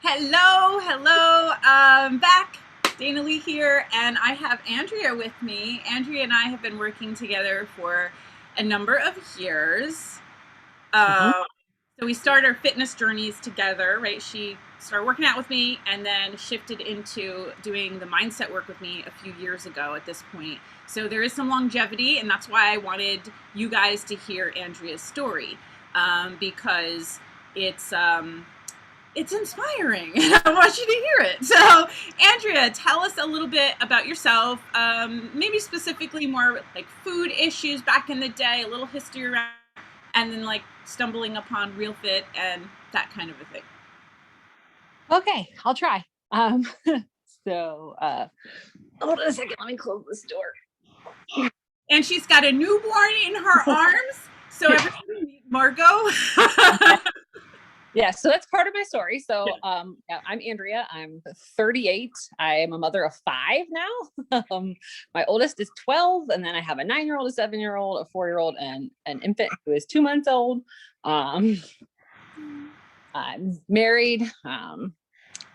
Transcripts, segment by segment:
Hello, hello. Back. Dana Lee here, and I have Andrea with me. Andrea and I have been working together for a number of years. Mhm. Um, so we started our fitness journeys together, right? She started working out with me and then shifted into doing the mindset work with me a few years ago at this point. So there is some longevity, and that's why I wanted you guys to hear Andrea's story because it's. It's inspiring. I want you to hear it. So, Andrea, tell us a little bit about yourself, maybe specifically more like food issues back in the day, a little history around, and then like stumbling upon Real Fit and that kind of a thing. Okay, I'll try. Um, so hold on a second. Let me close this door. And she's got a newborn in her arms. So, everybody meet Margot. Yeah, so that's part of my story. So yeah, I'm Andrea. I'm 38. I am a mother of 5 now. My oldest is 12, and then I have a 9-year-old, a 7-year-old, a 4-year-old, and an infant who is 2 months old. I'm married,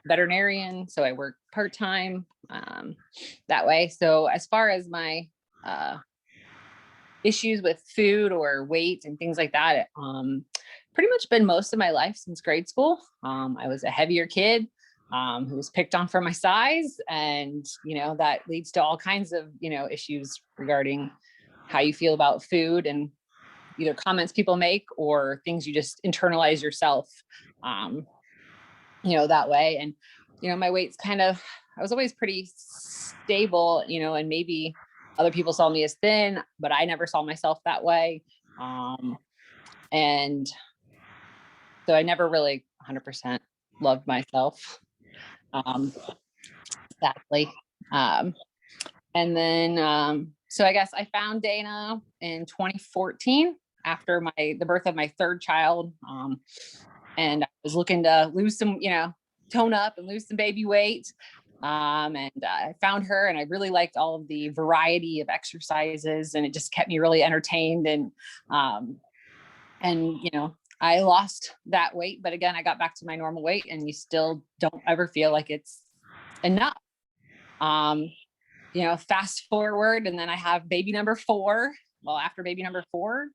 veterinarian, so I work part-time that way. So as far as my issues with food or weight and things like that, pretty much been most of my life since grade school. I was a heavier kid who was picked on for my size, and that leads to all kinds of issues regarding how you feel about food and either comments people make or things you just internalize yourself that way. And my weight's I was always pretty stable, and maybe other people saw me as thin, but I never saw myself that way. And so I never really 100% loved myself, sadly. And then, so I guess I found Dana in 2014 after the birth of my third child. And I was looking to lose some, tone up and lose some baby weight. And I found her, and I really liked all of the variety of exercises, and it just kept me really entertained. And I lost that weight, but again, I got back to my normal weight, and you still don't ever feel like it's enough. Fast forward, and then I have baby number 4. Well, after baby number 4,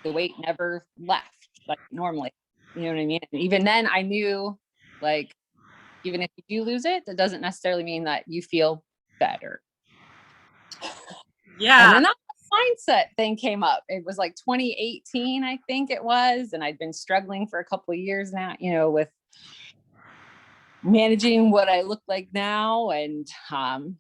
the weight never left like normally. You know what I mean? And even then I knew, like, even if you do lose it, that doesn't necessarily mean that you feel better. Yeah. And then that mindset thing came up. It was like 2018, I think it was. And I'd been struggling for a couple of years now, with managing what I look like now. And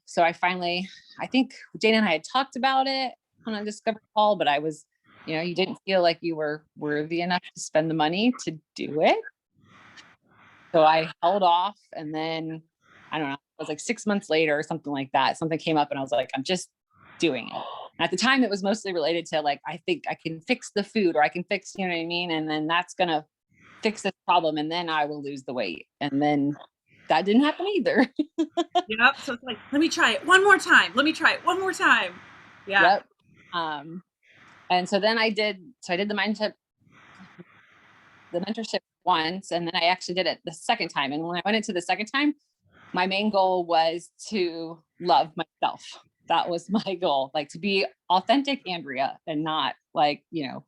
so I think Jane and I had talked about it on a discovery call, but I was, you didn't feel like you were worthy enough to spend the money to do it. So I held off, and then I don't know, it was like 6 months later or something like that. Something came up, and I was like, I'm just doing it. And at the time, it was mostly related to like, I think I can fix the food, or I can fix, you know what I mean? And then that's going to fix this problem, and then I will lose the weight. And then that didn't happen either. Yep. So it's like, let me try it one more time. Let me try it one more time. Yeah. Yep. And so then I did the mentorship once, and then I actually did it the second time. And when I went into the second time, my main goal was to love myself. That was my goal, like to be authentic Andrea, and not like, and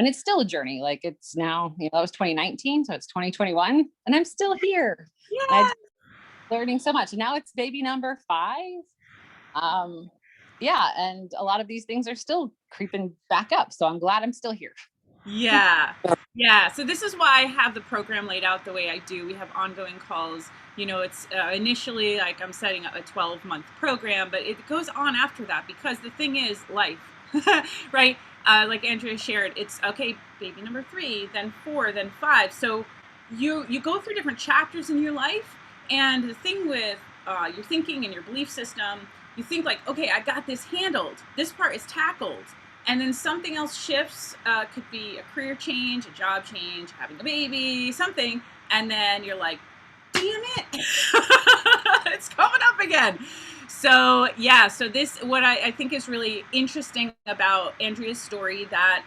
it's still a journey. Like, it's now, that was 2019, so it's 2021, and I'm still here. Yeah. And I'm learning so much. And now it's baby number 5. Yeah, and a lot of these things are still creeping back up. So I'm glad I'm still here. Yeah. Yeah. So this is why I have the program laid out the way I do. We have ongoing calls. It's initially like I'm setting up a 12-month program, but it goes on after that because the thing is life, right? Like Andrea shared, it's okay, baby number 3, then 4, then 5. So you go through different chapters in your life, and the thing with your thinking and your belief system, you think like, okay, I got this handled. This part is tackled. And then something else shifts, could be a career change, a job change, having a baby, something. And then you're like, damn it, it's coming up again. So yeah, so this what I think is really interesting about Andrea's story that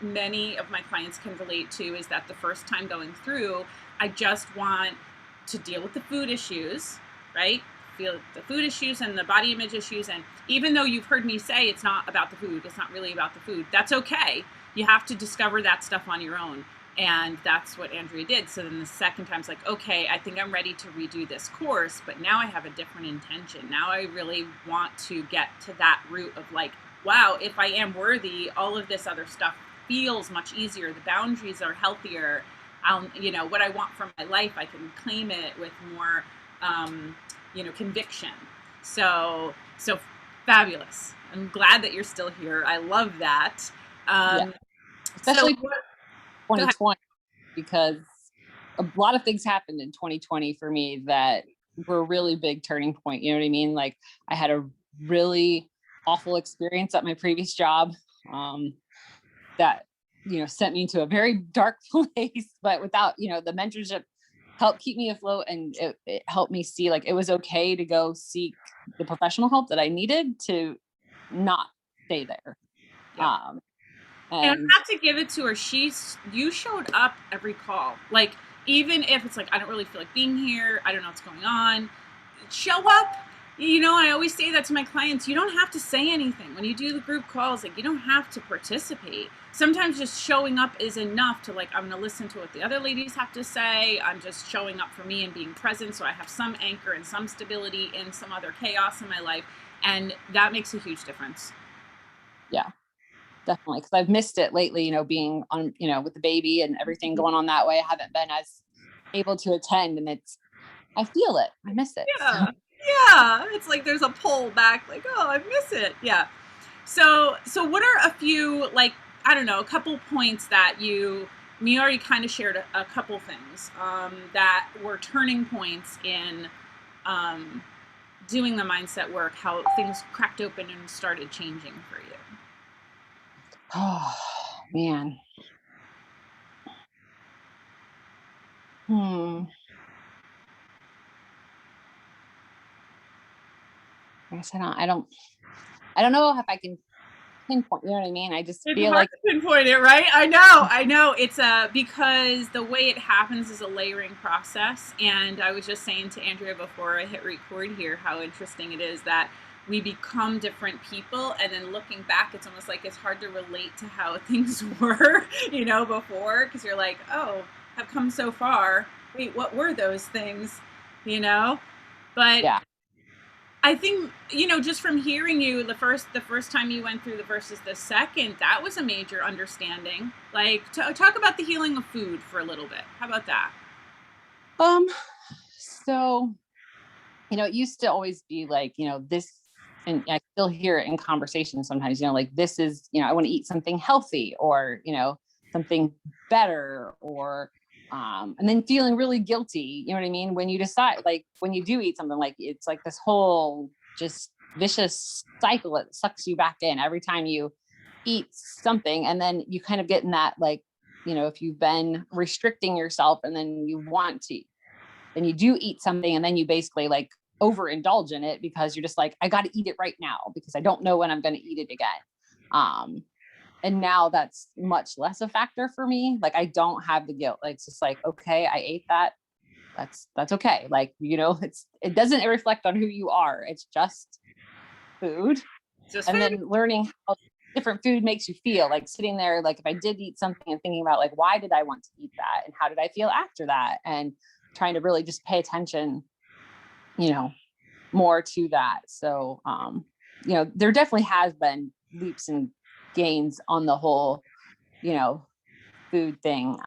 many of my clients can relate to is that the first time going through, I just want to deal with the food issues, right? Feel the food issues and the body image issues, and even though you've heard me say it's not about the food, it's not really about the food. That's okay. You have to discover that stuff on your own. And that's what Andrea did. So then the second time it's like, okay, I think I'm ready to redo this course, but now I have a different intention. Now I really want to get to that root of like, wow, if I am worthy, all of this other stuff feels much easier. The boundaries are healthier. What I want from my life, I can claim it with more, conviction. So fabulous. I'm glad that you're still here. I love that. Yeah. So Especially what, 2020, because a lot of things happened in 2020 for me that were a really big turning point. You know what I mean? Like I had a really awful experience at my previous job that, sent me to a very dark place, but without, the mentorship helped keep me afloat, and it helped me see like it was okay to go seek the professional help that I needed to not stay there. yeah. And I have to give it to her. You showed up every call. Like, even if it's like, I don't really feel like being here, I don't know what's going on, show up. I always say that to my clients. You don't have to say anything. When you do the group calls, like, you don't have to participate. Sometimes just showing up is enough to, like, I'm going to listen to what the other ladies have to say. I'm just showing up for me and being present. So I have some anchor and some stability in some other chaos in my life. And that makes a huge difference. Yeah. Definitely, because I've missed it lately, being on, with the baby and everything going on that way. I haven't been as able to attend, and I feel it. I miss it. Yeah. So. Yeah. It's like there's a pull back, like, oh, I miss it. Yeah. So what are a few, like, I don't know, a couple points that you already kind of shared a couple things that were turning points in doing the mindset work, how things cracked open and started changing for you? Oh, man. I guess I don't know if I can pinpoint, you know what I mean? I just feel like to pinpoint it, right? I know. It's because the way it happens is a layering process. And I was just saying to Andrea before I hit record here how interesting it is that we become different people, and then looking back, it's almost like it's hard to relate to how things were, before, because you're like, oh, I've come so far. Wait, what were those things? But yeah. I think, just from hearing you the first time you went through the versus the second, that was a major understanding. Like, talk about the healing of food for a little bit. How about that? So, it used to always be like, this, and I still hear it in conversations sometimes, like, this is, I want to eat something healthy, or, something better, or, and then feeling really guilty, you know what I mean? When you decide, like, when you do eat something, like, it's like this whole just vicious cycle. It sucks you back in every time you eat something. And then you kind of get in that, like, if you've been restricting yourself and then you want to, then you do eat something, and then you basically like overindulge in it because you're just like, I got to eat it right now because I don't know when I'm going to eat it again. And now that's much less a factor for me. Like, I don't have the guilt. Like, it's just like, okay, I ate that. That's okay. Like, it doesn't reflect on who you are. It's just food. Then learning how different food makes you feel, like sitting there, like if I did eat something and thinking about like, why did I want to eat that? And how did I feel after that? And trying to really just pay attention, more to that. So, there definitely has been leaps and gains on the whole, food thing.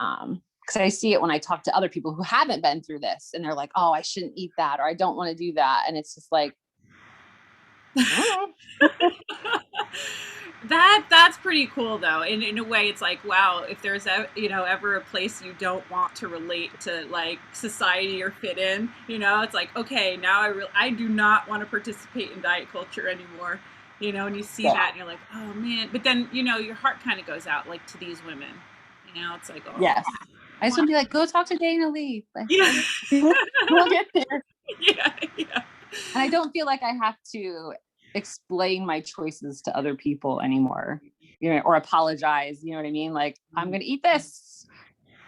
Because I see it when I talk to other people who haven't been through this, and they're like, oh, I shouldn't eat that, or I don't want to do that. And it's just like, that's pretty cool though. In a way, it's like, wow, if there's ever a place you don't want to relate to, like, society or fit in, it's like, okay, now I do not want to participate in diet culture anymore, and you see that and you're like, oh man. But then your heart kind of goes out, like, to these women, it's like, oh yes, I just want to be like, go talk to Dana Lee. Like, yeah. we'll get there. Yeah. And I don't feel like I have to explain my choices to other people anymore, or apologize. You know what I mean? Like, I'm going to eat this.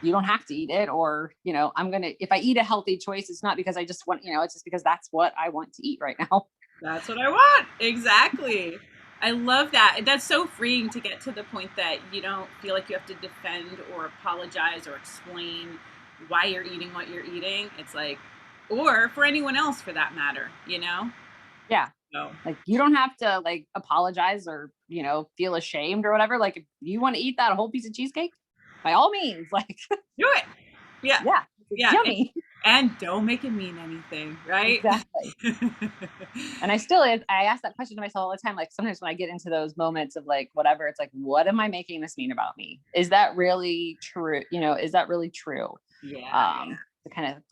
You don't have to eat it. Or, if I eat a healthy choice, it's not because I just want, it's just because that's what I want to eat right now. That's what I want. Exactly. I love that. That's so freeing to get to the point that you don't feel like you have to defend or apologize or explain why you're eating what you're eating. It's like, or for anyone else for that matter, you know? Yeah. So Like, you don't have to like apologize or, feel ashamed or whatever. Like, if you want to eat that whole piece of cheesecake, by all means, like, do it. Yeah. yeah, it's Yeah. yummy. And don't make it mean anything, right? Exactly. And I ask that question to myself all the time. Like, sometimes when I get into those moments of like, whatever, it's like, what am I making this mean about me? Is that really true? Is that really true? Yeah. To kind of,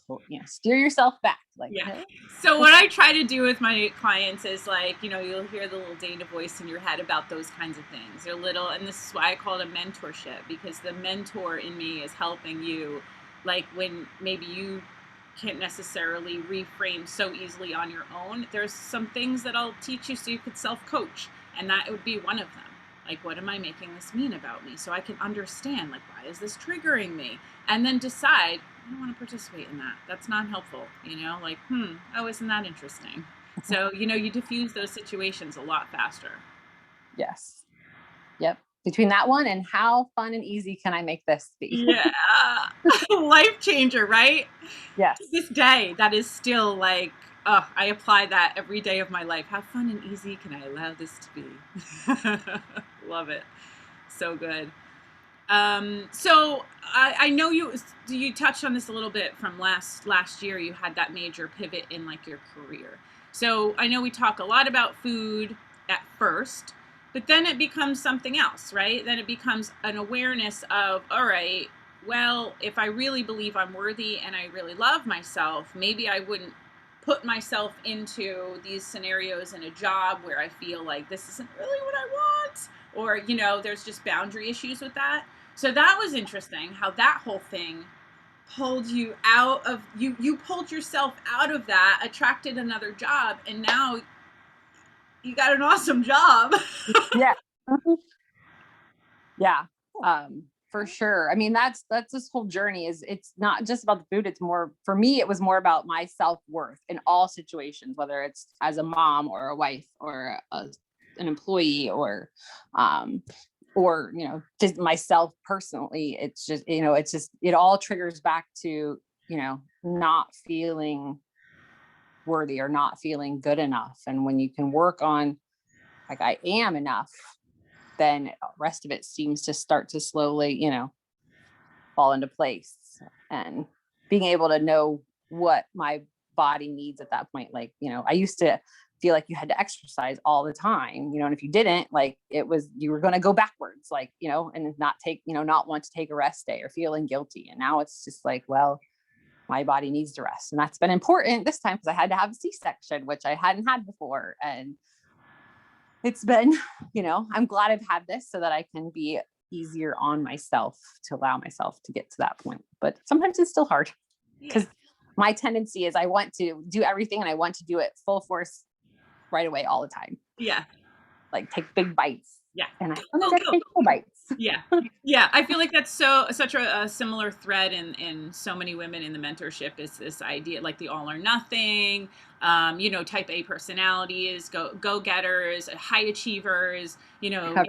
steer yourself back. Like, Yeah. no. So what I try to do with my clients is like, you'll hear the little Dana voice in your head about those kinds of things. They're little, and this is why I call it a mentorship, because the mentor in me is helping you, like when maybe you can't necessarily reframe so easily on your own. There's some things that I'll teach you so you could self-coach, and that would be one of them. Like, what am I making this mean about me? So I can understand, like, why is this triggering me? And then decide, I don't want to participate in that. That's not helpful, like, oh, isn't that interesting? So, you diffuse those situations a lot faster. Yes. Yep. Between that one and how fun and easy can I make this be? Yeah. Life changer, right? Yes. To this day, that is still like, I apply that every day of my life. How fun and easy can I allow this to be? Love it. So good. So I know you touched on this a little bit from last year. You had that major pivot in like your career. So I know we talk a lot about food at first, but then it becomes something else, right? Then it becomes an awareness of, all right, well, if I really believe I'm worthy and I really love myself, maybe I wouldn't put myself into these scenarios in a job where I feel like this isn't really what I want, or there's just boundary issues with that. So that was interesting how that whole thing pulled you out of you pulled yourself out of that, attracted another job, and now you got an awesome job. Yeah. Yeah. For sure. I mean, that's this whole journey it's not just about the food. It's more, for me, it was more about my self-worth in all situations, whether it's as a mom or a wife or an employee um, or, just myself personally. It's just, it all triggers back to, not feeling worthy or not feeling good enough. And when you can work on, like, I am enough, then the rest of it seems to start to slowly, fall into place. And being able to know what my body needs at that point. Like, I used to feel like you had to exercise all the time, and if you didn't, like, you were going to go backwards, like, and not want to take a rest day or feeling guilty. And now it's just like, well, my body needs to rest. And that's been important this time because I had to have a C-section, which I hadn't had before. And it's been, I'm glad I've had this so that I can be easier on myself to allow myself to get to that point. But sometimes it's still hard because my tendency is I want to do everything and I want to do it full force right away all the time. Yeah. Like, take big bites. Yeah. And I want to take little bites. Yeah. Yeah. I feel like that's such a similar thread in so many women in the mentorship is this idea, like the all or nothing, type A personalities, go-getters, high achievers, Yeah.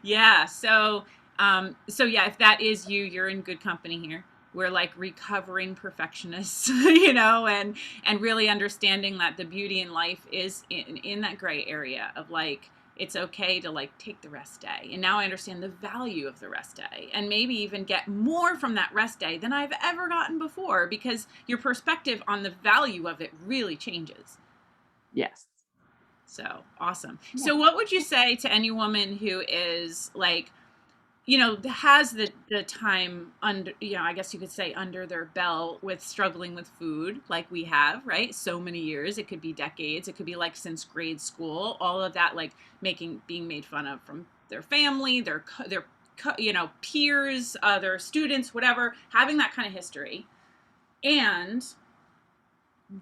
yeah. So yeah, if that is you, you're in good company here. We're like recovering perfectionists, and really understanding that the beauty in life is in that gray area of like, it's okay to like take the rest day. And now I understand the value of the rest day and maybe even get more from that rest day than I've ever gotten before because your perspective on the value of it really changes. Yes. So awesome. Yeah. So what would you say to any woman who is like, has the time under, I guess you could say under their belt with struggling with food like we have, right? So many years, it could be decades, it could be like since grade school, all of that, like being made fun of from their family, their peers, other students, whatever, having that kind of history. And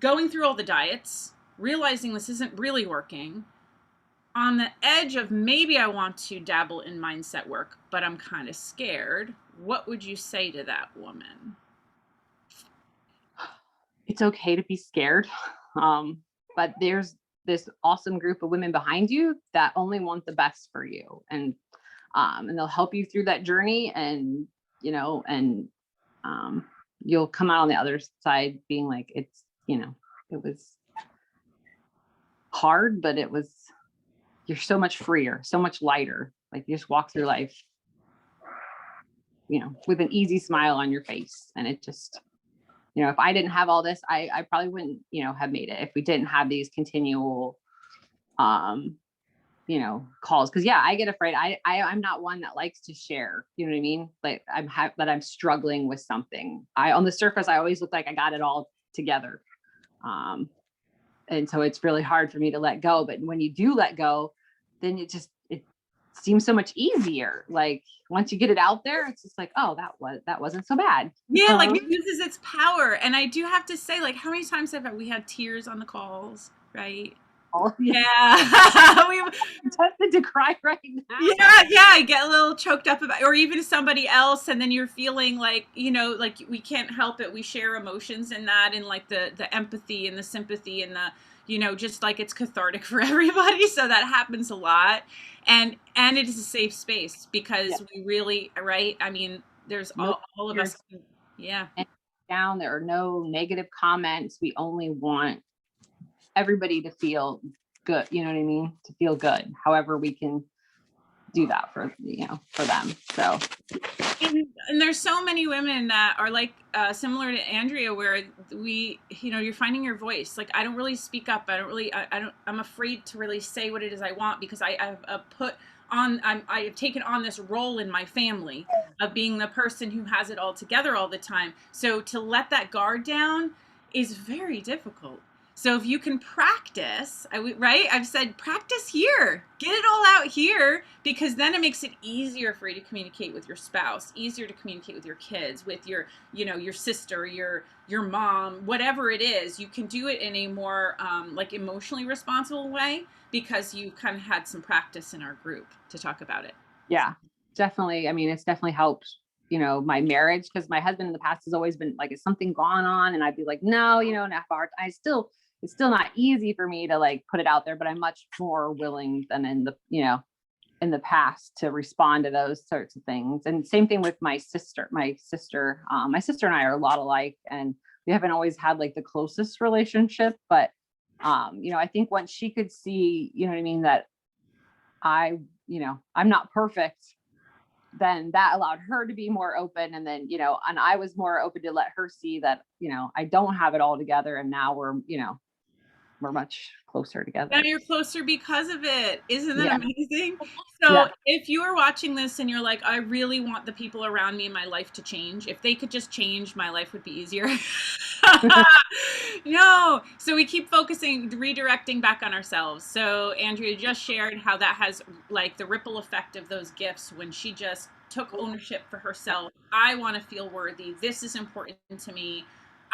going through all the diets, realizing this isn't really working, on the edge of maybe I want to dabble in mindset work, but I'm kind of scared. What would you say to that woman? It's okay to be scared. But there's this awesome group of women behind you that only want the best for you. And they'll help you through that journey, and, and you'll come out on the other side being like, it was hard, but you're so much freer, so much lighter. Like you just walk through life, with an easy smile on your face. And it just, if I didn't have all this, I probably wouldn't, have made it if we didn't have these continual, calls. Cause yeah, I get afraid. I'm not one that likes to share, you know what I mean? Like that I'm struggling with something. On the surface, I always look like I got it all together. And so it's really hard for me to let go. But when you do let go, then it seems so much easier. Like once you get it out there, it's just like, oh, that wasn't so bad. Yeah, like it uses its power. And I do have to say, like, how many times have we had tears on the calls, right? Oh, yeah. I'm tempted to cry right now. Yeah, I get a little choked up about, or even somebody else, and then you're feeling like, like we can't help it. We share emotions in that, and like the empathy and the sympathy and the, just like it's cathartic for everybody. So that happens a lot, and it is a safe space because we really, right? I mean, there's all of us. Yeah. Down, there are no negative comments. We only want everybody to feel good, you know what I mean? To feel good, however we can do that for them. So and there's so many women that are like similar to Andrea, where you're finding your voice. Like I don't really speak up. I'm afraid to really say what it is I want, because I have taken on this role in my family of being the person who has it all together all the time. So to let that guard down is very difficult. So if you can practice, right? I've said practice here, get it all out here, because then it makes it easier for you to communicate with your spouse, easier to communicate with your kids, with your, your sister, your mom, whatever it is. You can do it in a more like emotionally responsible way, because you kind of had some practice in our group to talk about it. Yeah, definitely. I mean, it's definitely helped, my marriage, because my husband in the past has always been like, is something gone on? And I'd be like, no, not hard. It's still not easy for me to like put it out there, but I'm much more willing than in the past to respond to those sorts of things. And same thing with my sister. My sister and I are a lot alike, and we haven't always had like the closest relationship, but I think once she could see, that I'm not perfect, then that allowed her to be more open. And then, and I was more open to let her see that, I don't have it all together. And now we're much closer together. Now you're closer because of it. Isn't that amazing? So if you are watching this and you're like, I really want the people around me in my life to change, if they could just change, my life would be easier. No. So we keep focusing, redirecting back on ourselves. So Andrea just shared how that has like the ripple effect of those gifts when she just took ownership for herself. I want to feel worthy. This is important to me.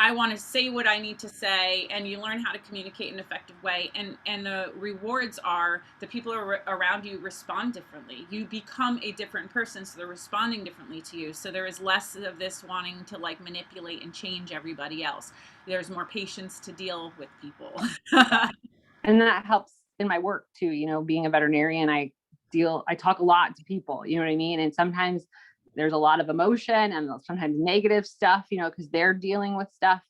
I want to say what I need to say, and you learn how to communicate in an effective way. And the rewards are the people around you respond differently. You become a different person, so they're responding differently to you. So there is less of this wanting to like manipulate and change everybody else. There's more patience to deal with people. And that helps in my work too, being a veterinarian, I talk a lot to people, you know what I mean? And sometimes there's a lot of emotion and sometimes negative stuff, because they're dealing with stuff.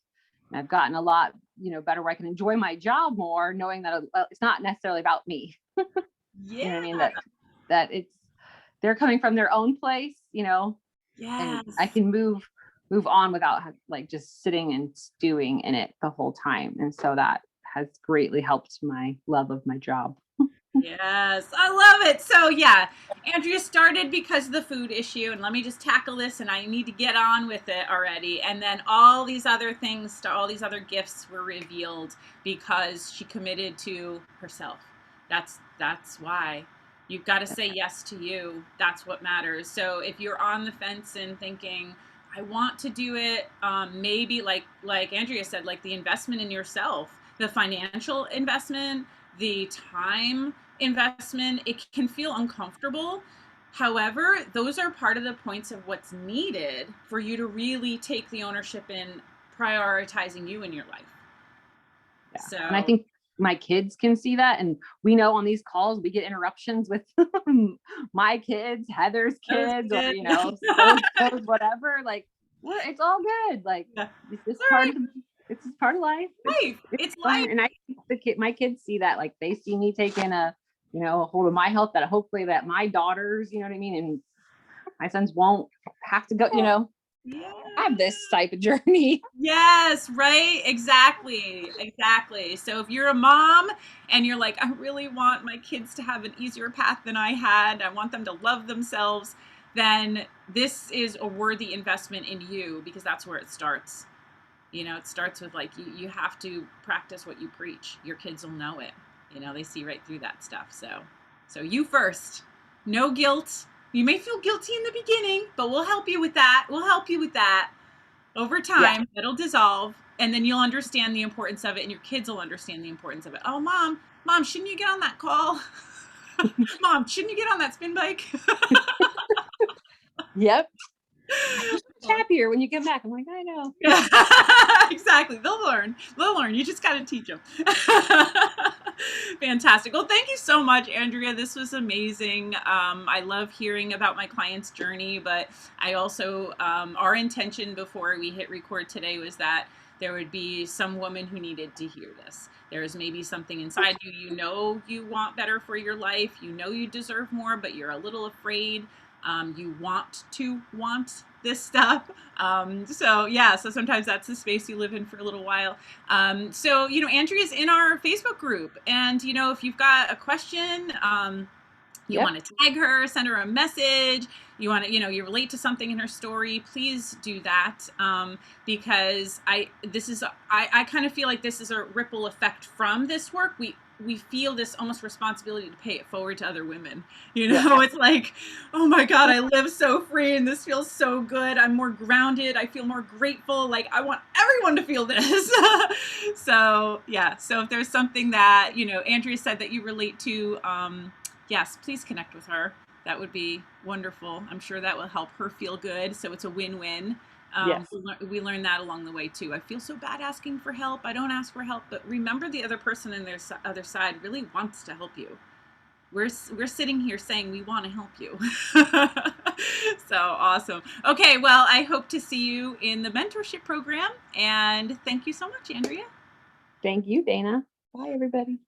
And I've gotten a lot, better where I can enjoy my job more, knowing that it's not necessarily about me. Yeah. You know what I mean? That they're coming from their own place, Yeah. And I can move on without like just sitting and stewing in it the whole time. And so that has greatly helped my love of my job. Yes, I love it. So yeah, Andrea started because of the food issue, and let me just tackle this, and I need to get on with it already. And then all these other things, all these other gifts were revealed because she committed to herself. That's why. You've got to say yes to you. That's what matters. So if you're on the fence and thinking, I want to do it. Maybe like Andrea said, like the investment in yourself, the financial investment, the time investment. It can feel uncomfortable. However, those are part of the points of what's needed for you to really take the ownership in prioritizing you in your life. Yeah. And I So think my kids can see that. And we know on these calls, we get interruptions with my kids, Heather's that was kids, or, good. those whatever, like it's all good. Like Yeah. it's just All part right. of it's just part of life. Life. It's It's fun. life. And I think my kids see that, like they see me taking a hold of my health, that hopefully that my daughters, you know what I mean? And my sons won't have to go, Yeah. have this type of journey. Yes, right? Exactly. Exactly. So if you're a mom and you're like, I really want my kids to have an easier path than I had, I want them to love themselves, then this is a worthy investment in you, because that's where it starts. It starts with like you have to practice what you preach. Your kids will know it. They see right through that stuff. So you first. No guilt. You may feel guilty in the beginning, but we'll help you with that. We'll help you with that. Over Yeah. time, it'll dissolve, and then you'll understand the importance of it, and your kids will understand the importance of it. Oh, mom, shouldn't you get on that call? Mom, shouldn't you get on that spin bike? Yep. You're so much happier when you come back. I'm like, I know. Yeah, exactly. They'll learn. You just got to teach them. Fantastic. Well, thank you so much, Andrea. This was amazing. I love hearing about my client's journey, but I also, our intention before we hit record today was that there would be some woman who needed to hear this. There's maybe something inside you, you want better for your life, you deserve more, but you're a little afraid. You want this stuff. So sometimes that's the space you live in for a little while. Andrea's in our Facebook group, and if you've got a question, you want to tag her, send her a message, you want to, you relate to something in her story, please do that. Because I kind of feel like this is a ripple effect from this work. We feel this almost responsibility to pay it forward to other women. It's like, oh my God, I live so free and this feels so good. I'm more grounded. I feel more grateful. Like I want everyone to feel this. So if there's something that, Andrea said that you relate to, yes, please connect with her. That would be wonderful. I'm sure that will help her feel good. So it's a win-win. Yes. We learned that along the way too. I feel so bad asking for help. I don't ask for help, but remember the other person on their other side really wants to help you. We're sitting here saying we want to help you. So awesome. Okay, well, I hope to see you in the mentorship program, and thank you so much, Andrea. Thank you, Dana. Bye, everybody.